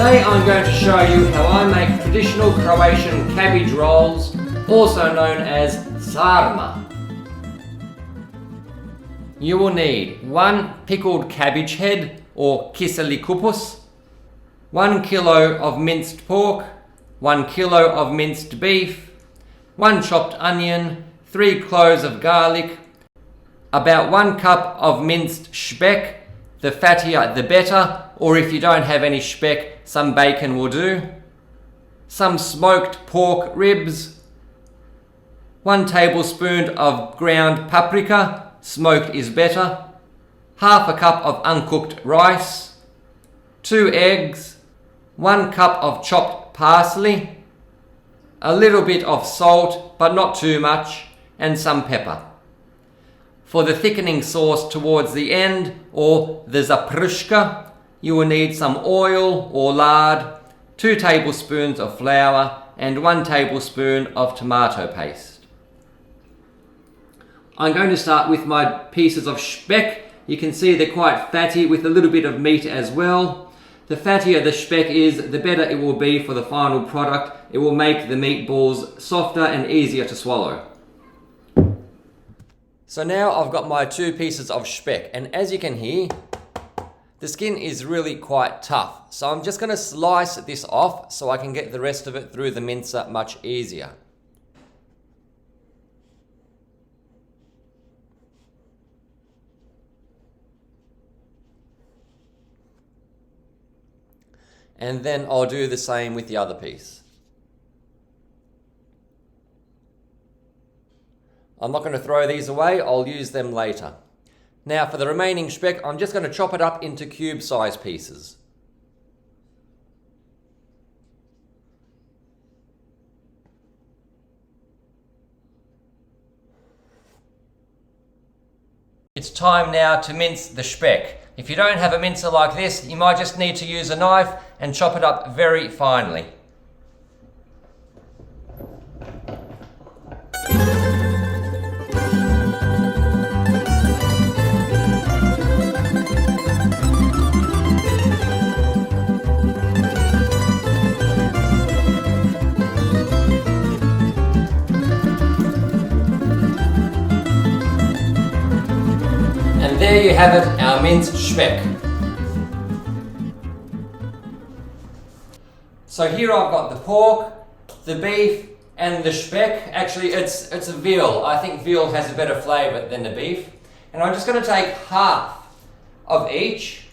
Today I'm going to show you how I make traditional Croatian cabbage rolls, also known as sarma. You will need 1 pickled cabbage head or kiseli kupus, 1 kilo of minced pork, 1 kilo of minced beef, 1 chopped onion, 3 cloves of garlic, about 1 cup of minced špek, the fattier the better, or if you don't have any špek, some bacon will do, some smoked pork ribs, 1 tablespoon of ground paprika, smoked is better, half a cup of uncooked rice, 2 eggs, 1 cup of chopped parsley, a little bit of salt but not too much, and some pepper. For the thickening sauce towards the end, or the zaprška, you will need some oil or lard, 2 tablespoons of flour, and 1 tablespoon of tomato paste. I'm going to start with my pieces of špek. You can see they're quite fatty with a little bit of meat as well. The fattier the špek is, the better it will be for the final product. It will make the meatballs softer and easier to swallow. So now I've got my 2 pieces of špek, and as you can hear, the skin is really quite tough. So I'm just going to slice this off so I can get the rest of it through the mincer much easier. And then I'll do the same with the other piece. I'm not going to throw these away, I'll use them later. Now for the remaining špek, I'm just going to chop it up into cube-sized pieces. It's time now to mince the špek. If you don't have a mincer like this, you might just need to use a knife and chop it up very finely. There you have it, our minced špek. So here I've got the pork, the beef, and the špek. Actually, it's a veal. I think veal has a better flavour than the beef. And I'm just going to take half of each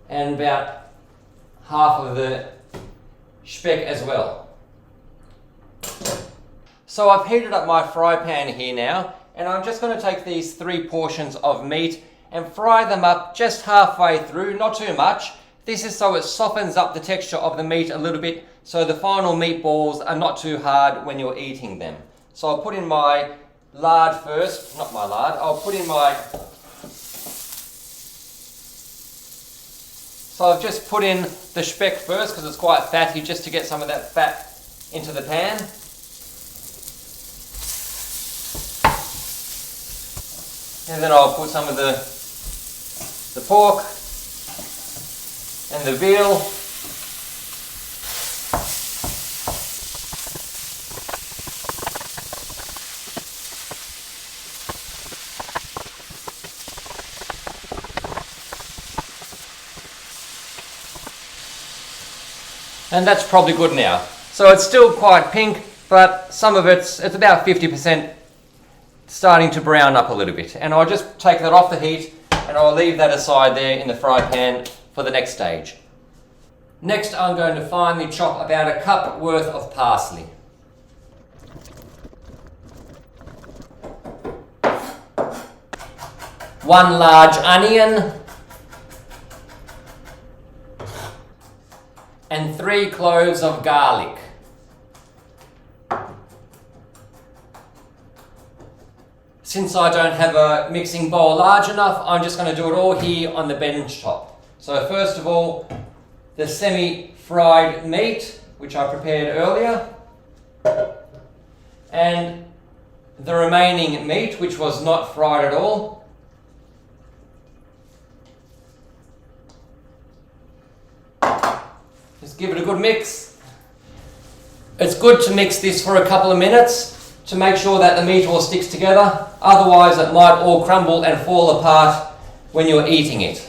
and about half of the špek as well. So I've heated up my fry pan here now. And I'm just going to take these 3 portions of meat and fry them up just halfway through, not too much. This is so it softens up the texture of the meat a little bit, so the final meatballs are not too hard when you're eating them. So I'll put in my lard first, not my lard, I'll put in my... So I've just put in the špek first because it's quite fatty, just to get some of that fat into the pan. And then I'll put some of the pork and the veal. And that's probably good now. So it's still quite pink, but some of it's about 50% starting to brown up a little bit, and I'll just take that off the heat and I'll leave that aside there in the fry pan for the next stage. Next I'm going to finely chop about a cup worth of parsley. One large onion and 3 cloves of garlic. Since I don't have a mixing bowl large enough, I'm just going to do it all here on the bench top. So first of all, the semi-fried meat, which I prepared earlier, and the remaining meat, which was not fried at all. give it a good mix. It's good to mix this for a couple of minutes to make sure that the meat all sticks together. Otherwise it might all crumble and fall apart when you're eating it.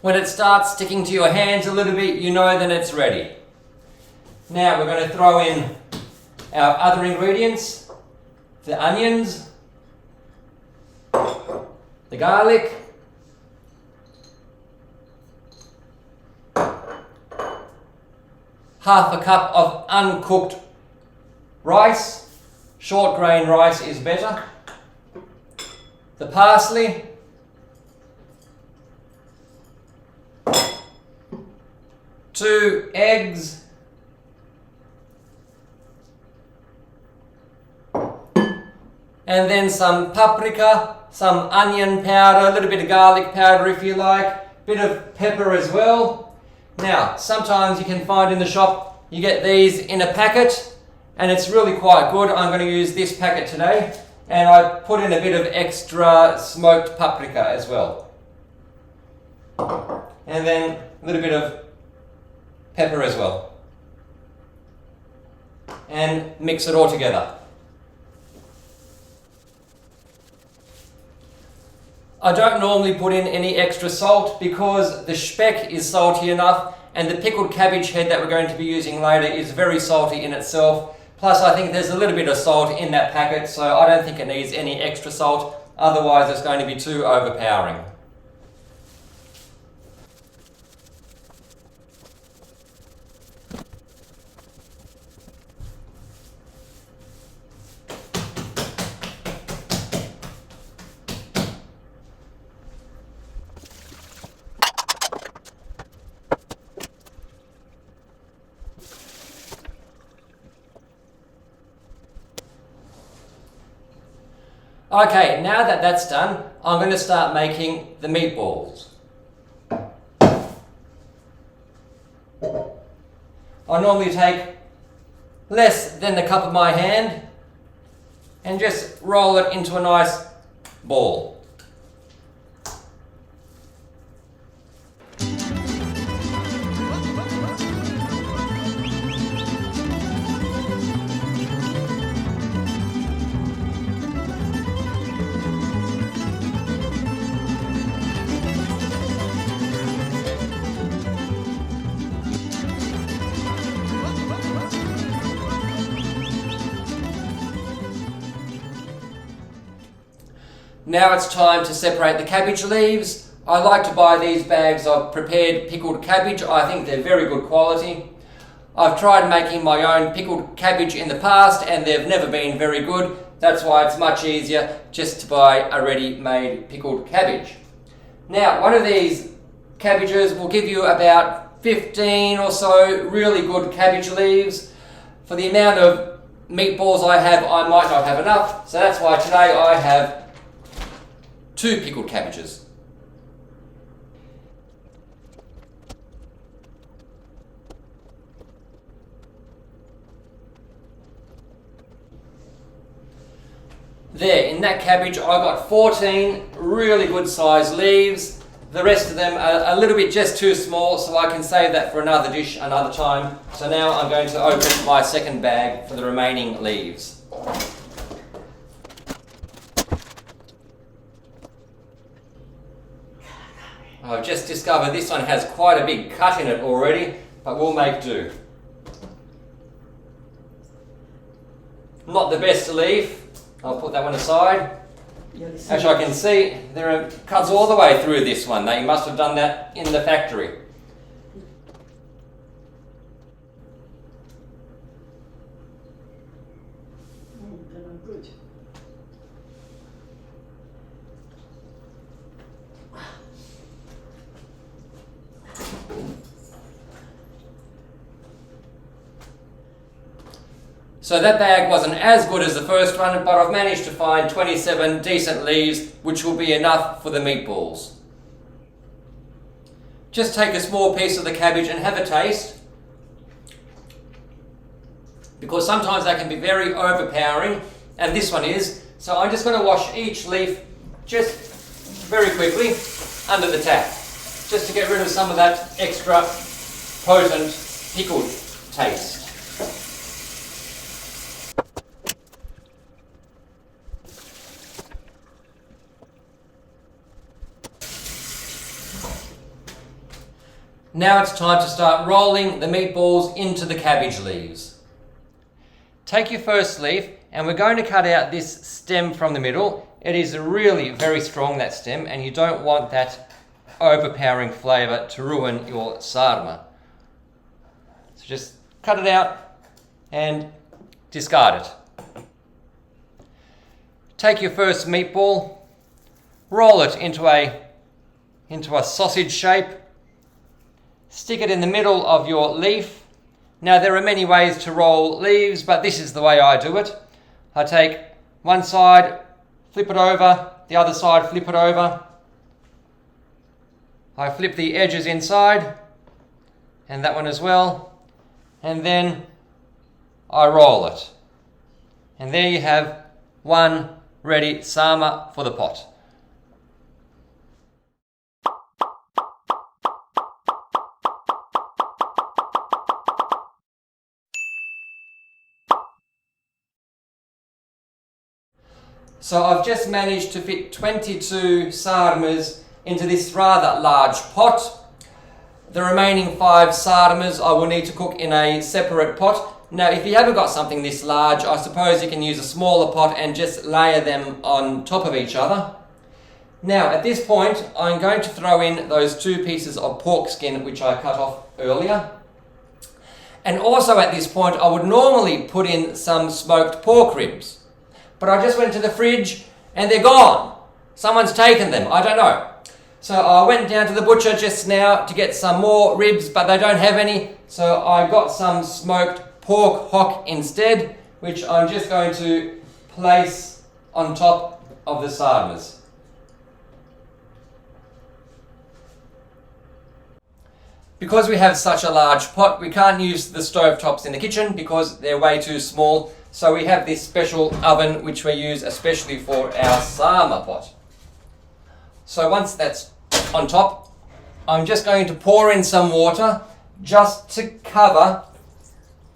When it starts sticking to your hands a little bit, you know that it's ready. Now we're going to throw in our other ingredients, the onions, the garlic, half a cup of uncooked rice, short grain rice is better, the parsley, 2 eggs, and then some paprika, some onion powder, a little bit of garlic powder if you like, bit of pepper as well. Now, sometimes you can find in the shop, you get these in a packet, and it's really quite good. I'm going to use this packet today, and I put in a bit of extra smoked paprika as well. And then a little bit of pepper as well. And mix it all together. I don't normally put in any extra salt because the špek is salty enough, and the pickled cabbage head that we're going to be using later is very salty in itself. Plus I think there's a little bit of salt in that packet, so I don't think it needs any extra salt, otherwise it's going to be too overpowering. Okay, now that that's done, I'm going to start making the meatballs. I normally take less than the cup of my hand and just roll it into a nice ball. Now it's time to separate the cabbage leaves. I like to buy these bags of prepared pickled cabbage. I think they're very good quality. I've tried making my own pickled cabbage in the past and they've never been very good. That's why it's much easier just to buy a ready-made pickled cabbage. Now, one of these cabbages will give you about 15 or so really good cabbage leaves. For the amount of meatballs I have, I might not have enough, so that's why today I have 2 pickled cabbages. There, in that cabbage I got 14 really good sized leaves. The rest of them are a little bit just too small, so I can save that for another dish another time. So now I'm going to open my second bag for the remaining leaves. I've just discovered this one has quite a big cut in it already, but we'll make do. Not the best to leave. I'll put that one aside. As I can see, there are cuts all the way through this one. They must have done that in the factory. Good. So that bag wasn't as good as the first one, but I've managed to find 27 decent leaves, which will be enough for the meatballs. Just take a small piece of the cabbage and have a taste. because sometimes they can be very overpowering, and this one is. So I'm just going to wash each leaf just very quickly under the tap, just to get rid of some of that extra potent pickled taste. Now it's time to start rolling the meatballs into the cabbage leaves. Take your first leaf, and we're going to cut out this stem from the middle. It is really very strong, that stem, and you don't want that overpowering flavour to ruin your sarma. So just cut it out and discard it. Take your first meatball, roll it into a sausage shape. Stick it in the middle of your leaf. Now there are many ways to roll leaves, but this is the way I do it. I take one side, flip it over, the other side, flip it over. I flip the edges inside, and that one as well, and then I roll it. And there you have one ready sarma for the pot. So I've just managed to fit 22 sarmas into this rather large pot. The remaining 5 sarmas I will need to cook in a separate pot. Now if you haven't got something this large, I suppose you can use a smaller pot and just layer them on top of each other. Now at this point I'm going to throw in those 2 pieces of pork skin which I cut off earlier. And also at this point I would normally put in some smoked pork ribs. But I just went to the fridge and they're gone. Someone's taken them, I don't know. So I went down to the butcher just now to get some more ribs, but they don't have any. So I got some smoked pork hock instead, which I'm just going to place on top of the sarmas. Because we have such a large pot, we can't use the stove tops in the kitchen because they're way too small. So we have this special oven which we use especially for our sarma pot. So once that's on top, I'm just going to pour in some water just to cover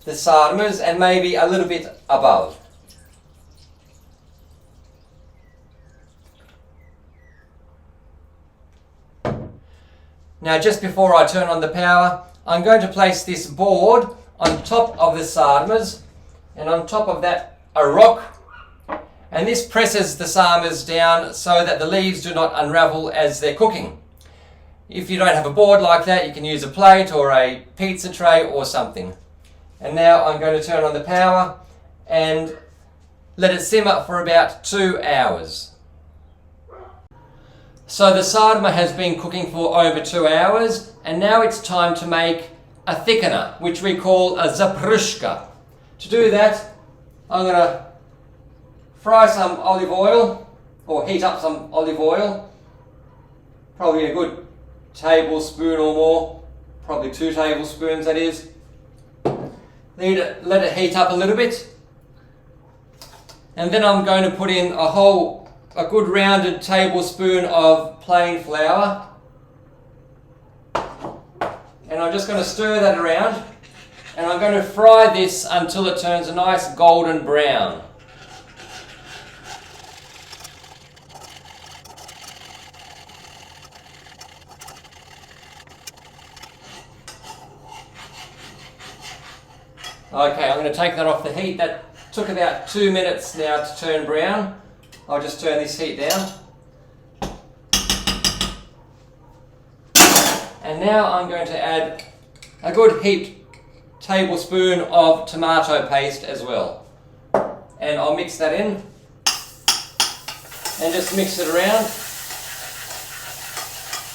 the sarmas and maybe a little bit above. Now just before I turn on the power, I'm going to place this board on top of the sarmas, and on top of that a rock, and this presses the sarmas down so that the leaves do not unravel as they're cooking. If you don't have a board like that, you can use a plate or a pizza tray or something. And now I'm going to turn on the power and let it simmer for about 2 hours. So the sarma has been cooking for over 2 hours, and now it's time to make a thickener, which we call a zaprška. To do that, I'm going to fry some olive oil, or heat up some olive oil, probably a good tablespoon or more, probably 2 tablespoons that is. Let it heat up a little bit, and then I'm going to put in a good rounded tablespoon of plain flour, and I'm just going to stir that around. And I'm going to fry this until it turns a nice golden brown. Okay, I'm going to take that off the heat. That took about 2 minutes now to turn brown. I'll just turn this heat down. And now I'm going to add a good heaped tablespoon of tomato paste as well, and I'll mix that in and just mix it around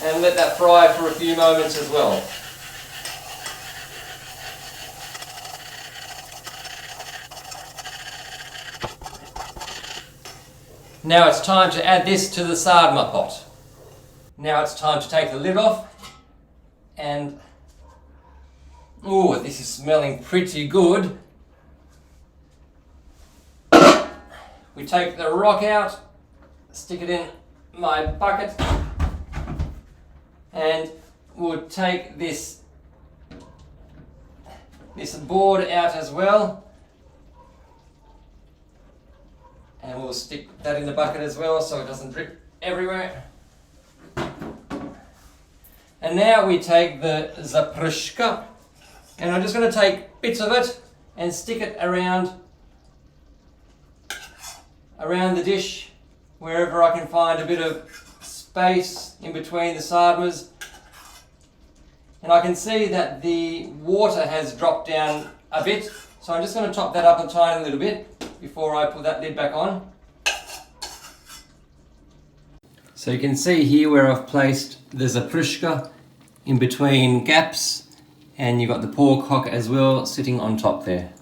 and let that fry for a few moments as well. Now it's time to add this to the sarma pot. Now it's time to take the lid off, and ooh, this is smelling pretty good. we take the rock out, stick it in my bucket, and we'll take this board out as well, and we'll stick that in the bucket as well so it doesn't drip everywhere. And now we take the zaprška, and I'm just going to take bits of it and stick it around the dish, wherever I can find a bit of space in between the sarmas. And I can see that the water has dropped down a bit, so I'm just going to top that up a tiny little bit before I put that lid back on. So you can see here where I've placed the zaprška in between gaps, and you've got the pork hock as well sitting on top there.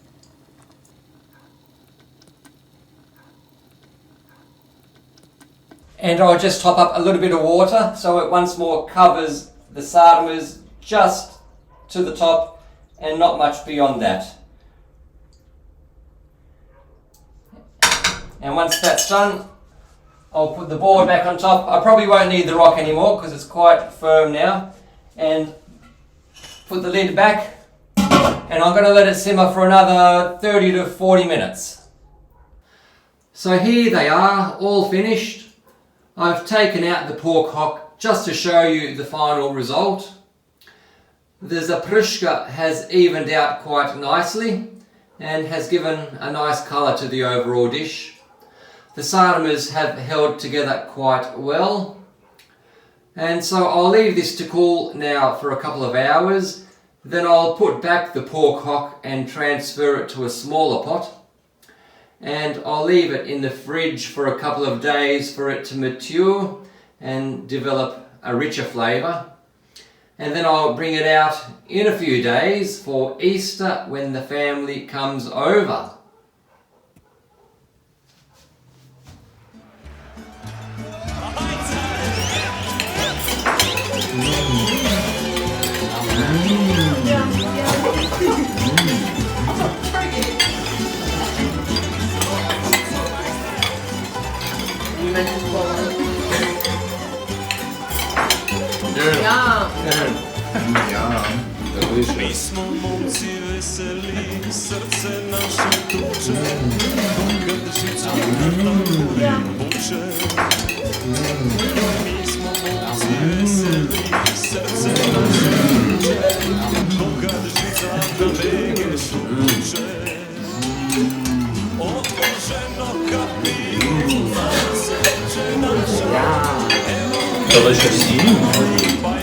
And I'll just top up a little bit of water so it once more covers the sarmas just to the top and not much beyond that. And once that's done, I'll put the board back on top. I probably won't need the rock anymore because it's quite firm now. And put the lid back, and I'm going to let it simmer for another 30 to 40 minutes. So here they are, all finished. I've taken out the pork hock just to show you the final result. The zaprška has evened out quite nicely and has given a nice colour to the overall dish. The sarmas have held together quite well. And so I'll leave this to cool now for a couple of hours. Then I'll put back the pork hock and transfer it to a smaller pot. And I'll leave it in the fridge for a couple of days for it to mature and develop a richer flavour. And then I'll bring it out in a few days for Easter when the family comes over. Mi smo momci veseli, srce naše tuče, kad žica na buče. Mi smo momci veseli, srce naše tuče, kad žica na lege šuče. Otvořeno kapiju, srce naša, Delicious.